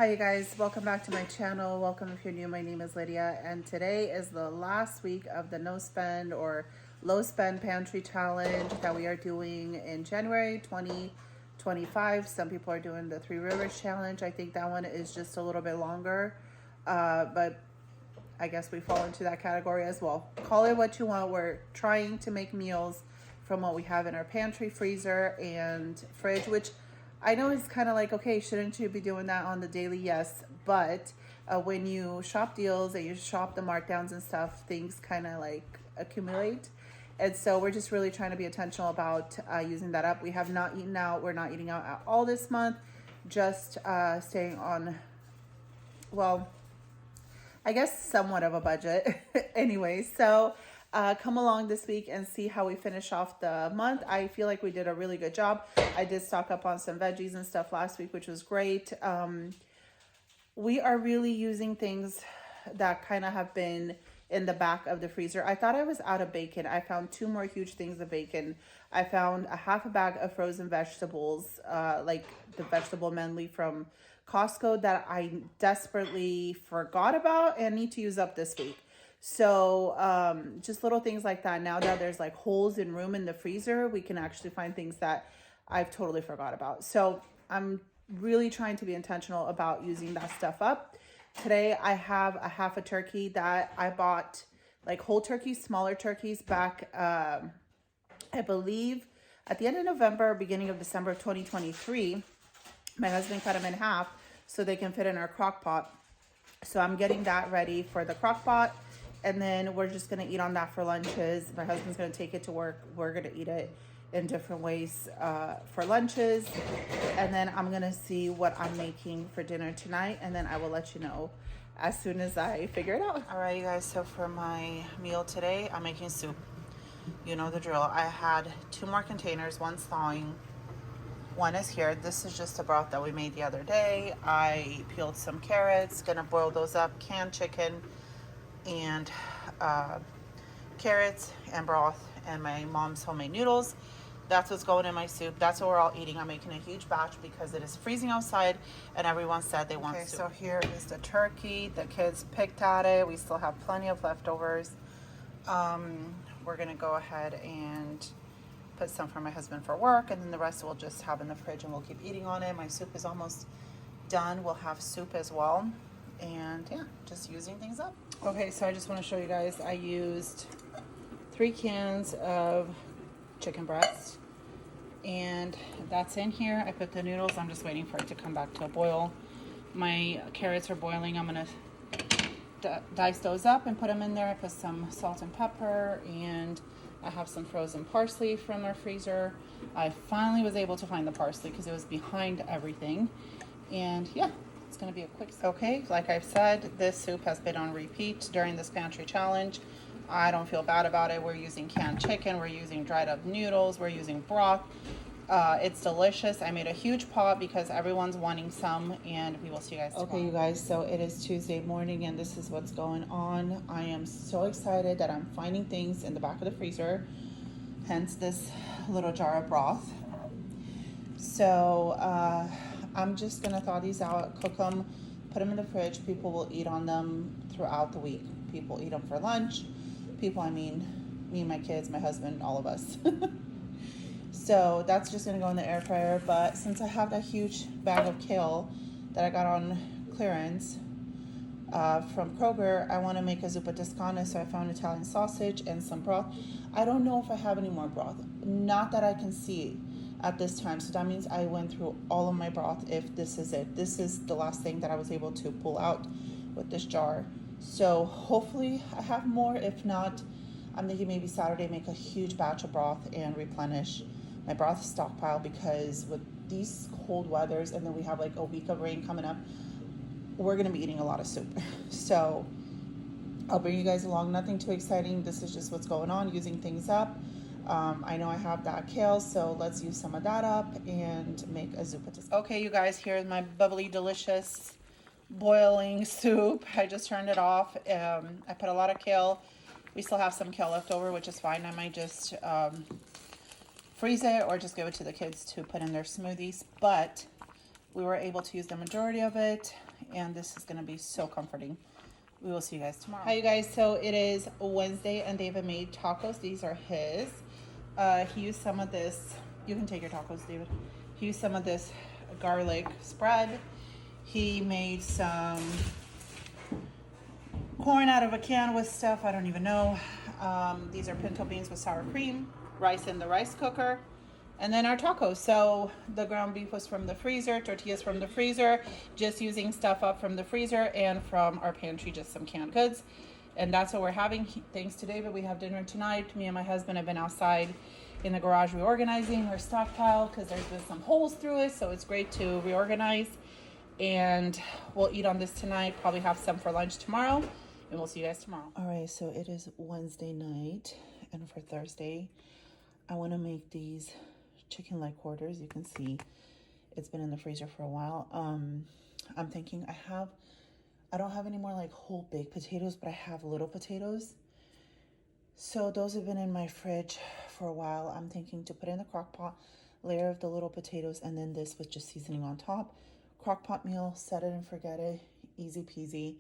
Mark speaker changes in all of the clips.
Speaker 1: Hi you guys, welcome back to my channel. Welcome if you're new. My name is Lydia and today is the last week of the no spend or low spend pantry challenge that we are doing in January 2025. Some people are doing the Three Rivers challenge. I think that one is just a little bit longer, but I guess we fall into that category as well. Call it what you want. We're trying to make meals from what we have in our pantry, freezer, and fridge, which I know it's kind of like, okay, shouldn't you be doing that on the daily? Yes, but when you shop deals and you shop the markdowns and stuff, things kind of like accumulate. And so we're just really trying to be intentional about using that up. We have not eaten out. We're not eating out at all this month, just staying on, well, I guess somewhat of a budget. Anyway, so come along this week and see how we finish off the month. I feel like we did a really good job. I did stock up on some veggies and stuff last week, which was great. We are really using things that kind of have been in the back of the freezer. I thought I was out of bacon. I found two more huge things of bacon. I found a half a bag of frozen vegetables, like the vegetable medley from Costco that I desperately forgot about and need to use up this week. So just little things like that. Now that there's like holes in room in the freezer, we can actually find things that I've totally forgot about. So I'm really trying to be intentional about using that stuff up. Today I have a half a turkey that I bought, like whole turkeys, smaller turkeys back, I believe at the end of November, beginning of December of 2023. My husband cut them in half so they can fit in our crock pot. So I'm getting that ready for the crock pot. And then we're just going to eat on that for lunches. My husband's going to take it to work. We're going to eat it in different ways for lunches. And then I'm going to see what I'm making for dinner tonight. And then I will let you know as soon as I figure it out. All right, you guys. So for my meal today, I'm making soup. You know the drill. I had two more containers. One's thawing. One is here. This is just a broth that we made the other day. I peeled some carrots. Going to boil those up. Canned chicken and carrots and broth and my mom's homemade noodles. That's what's going in my soup. That's what we're all eating. I'm making a huge batch because it is freezing outside and everyone said they want soup. So here is the turkey. The kids picked at it. We still have plenty of leftovers. We're gonna go ahead and put some for my husband for work, and then the rest we'll just have in the fridge and we'll keep eating on it. My soup is almost done. We'll have soup as well. And yeah, just using things up. Okay, so I just want to show you guys, I used 3 cans of chicken breast, and that's in here. I put the noodles. I'm just waiting for it to come back to a boil. My carrots are boiling. I'm gonna dice those up and put them in there. I put some salt and pepper, and I have some frozen parsley from our freezer. I finally was able to find the parsley because it was behind everything. And yeah, it's going to be a quick soup. Okay, like I've said, this soup has been on repeat during this pantry challenge. I don't feel bad about it. We're using canned chicken, we're using dried up noodles, we're using broth. It's delicious. I made a huge pot because everyone's wanting some, and we will see you guys tomorrow. Okay, you guys, so it is Tuesday morning and this is what's going on. I am so excited that I'm finding things in the back of the freezer, hence this little jar of broth. So I'm just gonna thaw these out, cook them, put them in the fridge. People will eat on them throughout the week. People eat them for lunch. People, I mean, me and my kids, my husband, all of us. So that's just gonna go in the air fryer. But since I have that huge bag of kale that I got on clearance from Kroger, I wanna make a zuppa toscana. So I found Italian sausage and some broth. I don't know if I have any more broth. Not that I can see at this time. So that means I went through all of my broth. If this is it, this is the last thing that I was able to pull out with this jar. So hopefully I have more. If not, I'm thinking maybe Saturday make a huge batch of broth and replenish my broth stockpile, because with these cold weathers and then we have like a week of rain coming up, we're gonna be eating a lot of soup. So I'll bring you guys along. Nothing too exciting. This is just what's going on, using things up. I know I have that kale, so let's use some of that up and make a zuppa. Okay, you guys, here's my bubbly, delicious, boiling soup. I just turned it off. I put a lot of kale. We still have some kale left over, which is fine. I might just freeze it or just give it to the kids to put in their smoothies. But we were able to use the majority of it, and this is going to be so comforting. We will see you guys tomorrow. Hi, you guys. So it is Wednesday, and David made tacos. These are his. He used some of this. You can take your tacos, David. He used some of this garlic spread. He made some corn out of a can with stuff I don't even know. These are pinto beans with sour cream, rice in the rice cooker, and then our tacos. So the ground beef was from the freezer, tortillas from the freezer, just using stuff up from the freezer and from our pantry, just some canned goods. And that's what we're having. Thanks to David, we have dinner tonight. Me and my husband have been outside in the garage reorganizing our stockpile because there's been some holes through it, so it's great to reorganize. And we'll eat on this tonight, probably have some for lunch tomorrow, and we'll see you guys tomorrow. All right, so it is Wednesday night, and for Thursday, I want to make these chicken leg quarters. You can see it's been in the freezer for a while. I'm thinking I don't have any more like whole big potatoes, but I have little potatoes. So those have been in my fridge for a while. I'm thinking to put in the crock pot, layer of the little potatoes, and then this with just seasoning on top. Crock pot meal, set it and forget it, easy peasy.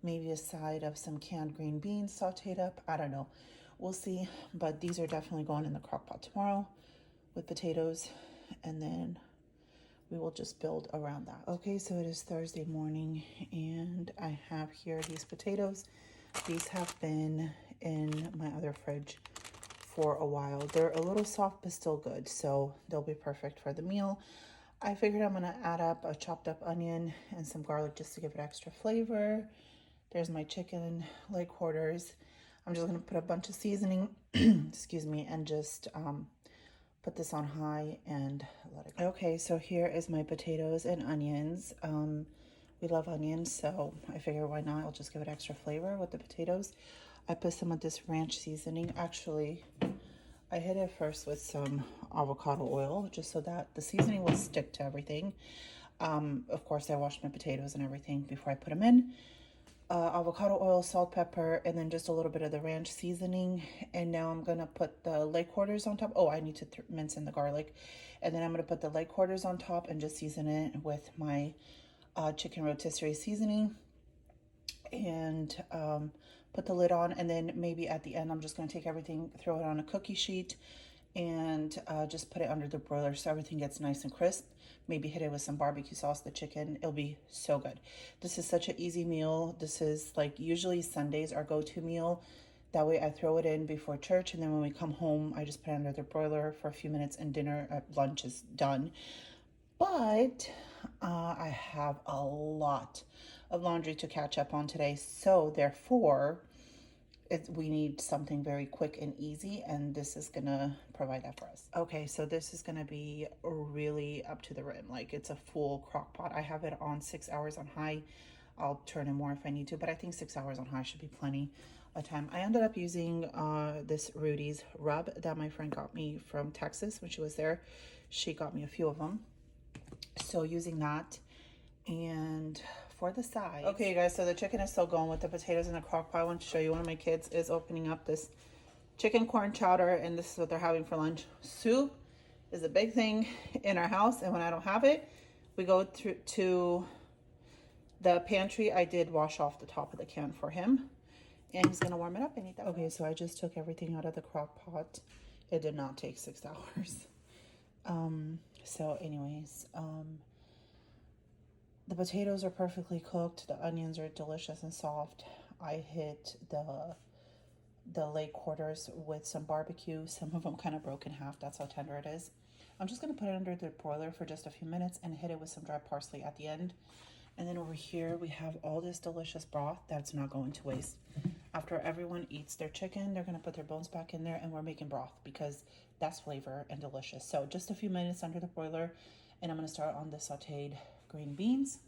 Speaker 1: Maybe a side of some canned green beans sauteed up. I don't know. We'll see. But these are definitely going in the crock pot tomorrow with potatoes, and then we will just build around that. Okay, so it is Thursday morning, and I have here these potatoes. These have been in my other fridge for a while. They're a little soft, but still good, so they'll be perfect for the meal. I figured I'm gonna add up a chopped up onion and some garlic just to give it extra flavor. There's my chicken leg quarters. I'm just gonna put a bunch of seasoning, excuse me, and just put this on high and let it go. Okay, so here is my potatoes and onions. We love onions, so I figure why not? I'll just give it extra flavor with the potatoes. I put some of this ranch seasoning. Actually, I hit it first with some avocado oil just so that the seasoning will stick to everything. Of course, I washed my potatoes and everything before I put them in. Avocado oil, salt, pepper, and then just a little bit of the ranch seasoning. And now I'm gonna put the leg quarters on top. Oh, I need to mince in the garlic. And then I'm gonna put the leg quarters on top and just season it with my chicken rotisserie seasoning. And put the lid on, and then maybe at the end I'm just gonna take everything, throw it on a cookie sheet, and just put it under the broiler so everything gets nice and crisp. Maybe hit it with some barbecue sauce, the chicken. It'll be so good. This is such an easy meal. This is like usually Sundays our go-to meal. That way I throw it in before church, and then when we come home, I just put it under the broiler for a few minutes, and lunch is done. But I have a lot of laundry to catch up on today, so therefore we need something very quick and easy, and this is gonna provide that for us. Okay, so this is gonna be really up to the rim, like it's a full crock pot. I have it on 6 hours on high. I'll turn it more if I need to, but I think 6 hours on high should be plenty of time. I ended up using this Rudy's rub that my friend got me from Texas when she was there. She got me a few of them, so using that. And for the sides, okay, you guys, so the chicken is still going with the potatoes in the crock pot. I want to show you, one of my kids is opening up this chicken corn chowder, and this is what they're having for lunch. Soup is a big thing in our house, and when I don't have it, we go to the pantry. I did wash off the top of the can for him, and he's gonna warm it up and eat that. Okay, so I just took everything out of the crock pot. It did not take 6 hours. So anyways, the potatoes are perfectly cooked. The onions are delicious and soft. I hit the leg quarters with some barbecue. Some of them kind of broke in half. That's how tender it is. I'm just going to put it under the broiler for just a few minutes and hit it with some dry parsley at the end. And then over here, we have all this delicious broth that's not going to waste. After everyone eats their chicken, they're going to put their bones back in there, and we're making broth because that's flavor and delicious. So just a few minutes under the broiler, and I'm going to start on the sauteed green beans.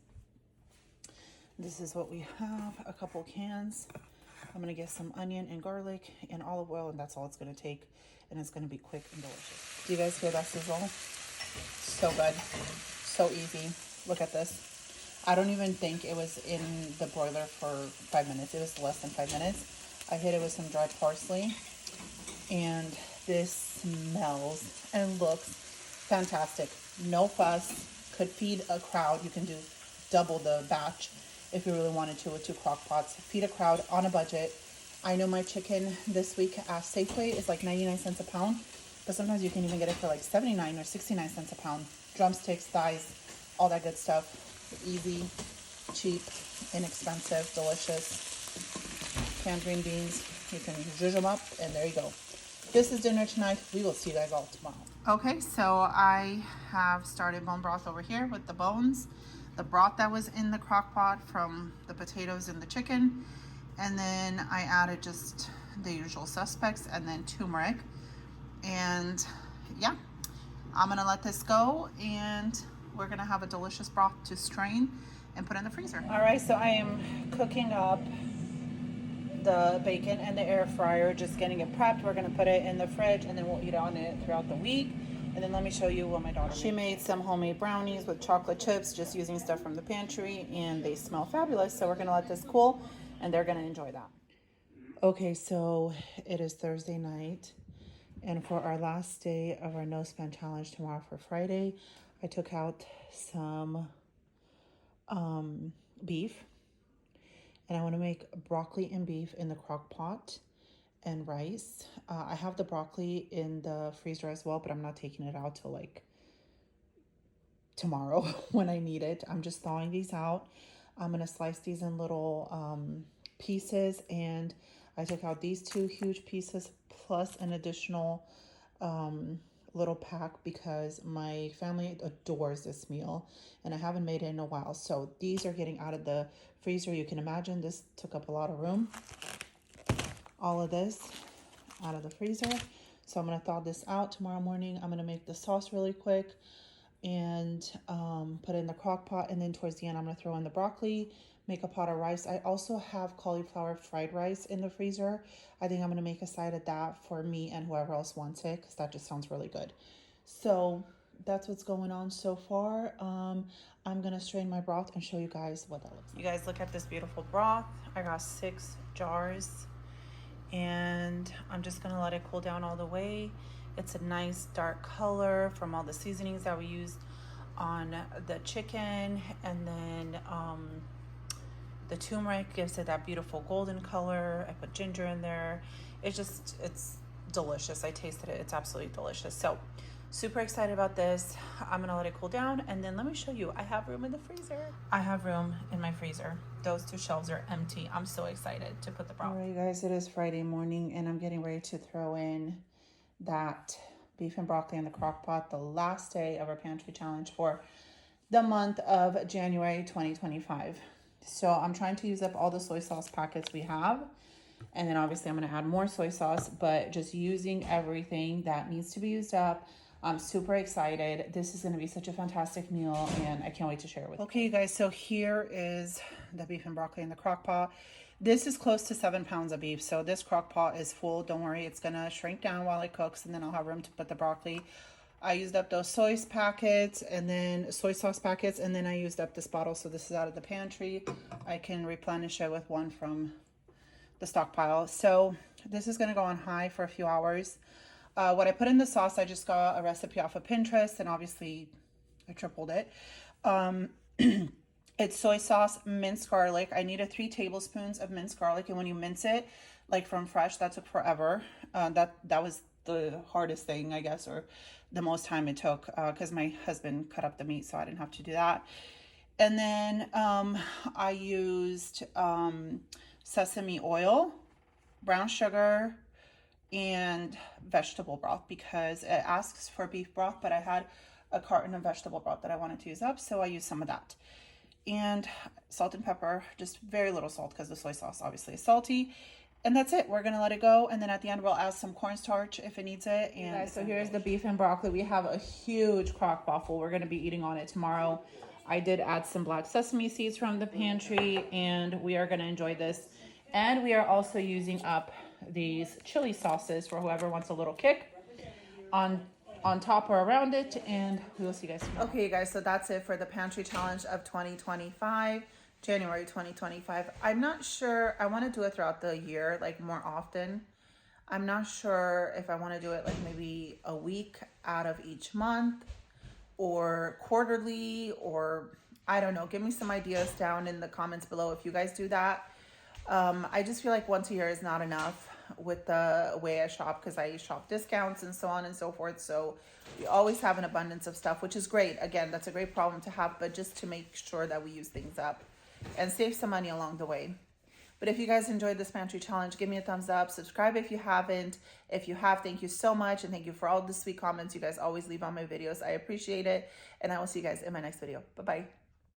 Speaker 1: This is what we have, a couple cans. I'm gonna get some onion and garlic and olive oil, and that's all it's gonna take, and it's gonna be quick and delicious. Do you guys hear that sizzle? So good, so easy. Look at this. I don't even think it was in the broiler for 5 minutes. It was less than 5 minutes. I hit it with some dried parsley, and this smells and looks fantastic. No fuss, could feed a crowd. You can do double the batch if you really wanted to with 2 crock pots. Feed a crowd on a budget. I know my chicken this week at Safeway is like 99 cents a pound, but sometimes you can even get it for like 79 or 69 cents a pound. Drumsticks, thighs, all that good stuff. Easy, cheap, inexpensive, delicious. Canned green beans. You can zhuzh them up, and there you go. This is dinner tonight. We will see you guys all tomorrow. Okay, so I have started bone broth over here with the bones, the broth that was in the crock pot from the potatoes and the chicken, and then I added just the usual suspects and then turmeric. And yeah, I'm gonna let this go, and we're gonna have a delicious broth to strain and put in the freezer. All right, so I am cooking up the bacon and the air fryer, just getting it prepped. We're gonna put it in the fridge, and then we'll eat on it throughout the week. And then let me show you what my daughter She made some homemade brownies with chocolate chips, just using stuff from the pantry, and they smell fabulous. So we're gonna let this cool, and they're gonna enjoy that. Okay, so it is Thursday night, and for our last day of our no spend challenge tomorrow for Friday, I took out some beef. And I want to make broccoli and beef in the crock pot and rice. I have the broccoli in the freezer as well, but I'm not taking it out till like tomorrow when I need it. I'm just thawing these out. I'm going to slice these in little pieces, and I took out these 2 huge pieces plus an additional little pack because my family adores this meal and I haven't made it in a while. So these are getting out of the freezer. You can imagine this took up a lot of room. All of this out of the freezer. So I'm going to thaw this out tomorrow morning. I'm going to make the sauce really quick and put it in the crock pot, and then towards the end I'm going to throw in the broccoli, make a pot of rice. I also have cauliflower fried rice in the freezer. I think I'm going to make a side of that for me and whoever else wants it, because that just sounds really good. So that's what's going on so far. I'm going to strain my broth and show you guys what that looks like. You guys, look at this beautiful broth. I got 6 jars, and I'm just going to let it cool down all the way. It's a nice dark color from all the seasonings that we used on the chicken, and then the turmeric gives it that beautiful golden color. I put ginger in there. It's delicious. I tasted it. It's absolutely delicious. So super excited about this. I'm gonna let it cool down, and then let me show you. I have room in the freezer. I have room in my freezer. Those 2 shelves are empty. I'm so excited to put the broth. All right, you guys, it is Friday morning, and I'm getting ready to throw in that beef and broccoli in the crock pot, the last day of our pantry challenge for the month of January 2025. So I'm trying to use up all the soy sauce packets we have. And then obviously I'm going to add more soy sauce, but just using everything that needs to be used up. I'm super excited. This is going to be such a fantastic meal, and I can't wait to share it with you. Okay, you guys, so here is the beef and broccoli in the crock pot. This is close to 7 pounds of beef. So this crock pot is full. Don't worry, it's going to shrink down while it cooks, and then I'll have room to put the broccoli. I used up those soy sauce packets, and then I used up this bottle. So this is out of the pantry. I can replenish it with one from the stockpile. So this is going to go on high for a few hours. What I put in the sauce, I just got a recipe off of Pinterest, and obviously I tripled it. It's soy sauce, minced garlic. I needed 3 tablespoons of minced garlic, and when you mince it, like from fresh, that took forever. That was the hardest thing, I guess, or the most time it took, because my husband cut up the meat, so I didn't have to do that. And then I used sesame oil, brown sugar, and vegetable broth, because it asks for beef broth, but I had a carton of vegetable broth that I wanted to use up, so I used some of that. And salt and pepper, just very little salt because the soy sauce obviously is salty. And that's it. We're going to let it go. And then at the end, we'll add some cornstarch if it needs it. And guys, so here's the beef and broccoli. We have a huge crock pot full. We're going to be eating on it tomorrow. I did add some black sesame seeds from the pantry, and we are going to enjoy this. And we are also using up these chili sauces for whoever wants a little kick on top or around it, and we will see you guys tomorrow. Okay, guys, so that's it for the pantry challenge of 2025, January 2025. I'm not sure. I want to do it throughout the year, like more often. I'm not sure if I want to do it like maybe a week out of each month, or quarterly, or I don't know. Give me some ideas down in the comments below if you guys do that. I just feel like once a year is not enough with the way I shop, because I shop discounts and so on and so forth. So we always have an abundance of stuff, which is great. Again, that's a great problem to have, but just to make sure that we use things up and save some money along the way. But if you guys enjoyed this pantry challenge, give me a thumbs up. Subscribe if you haven't. If you have, thank you so much. And thank you for all the sweet comments you guys always leave on my videos. I appreciate it. And I will see you guys in my next video. Bye-bye.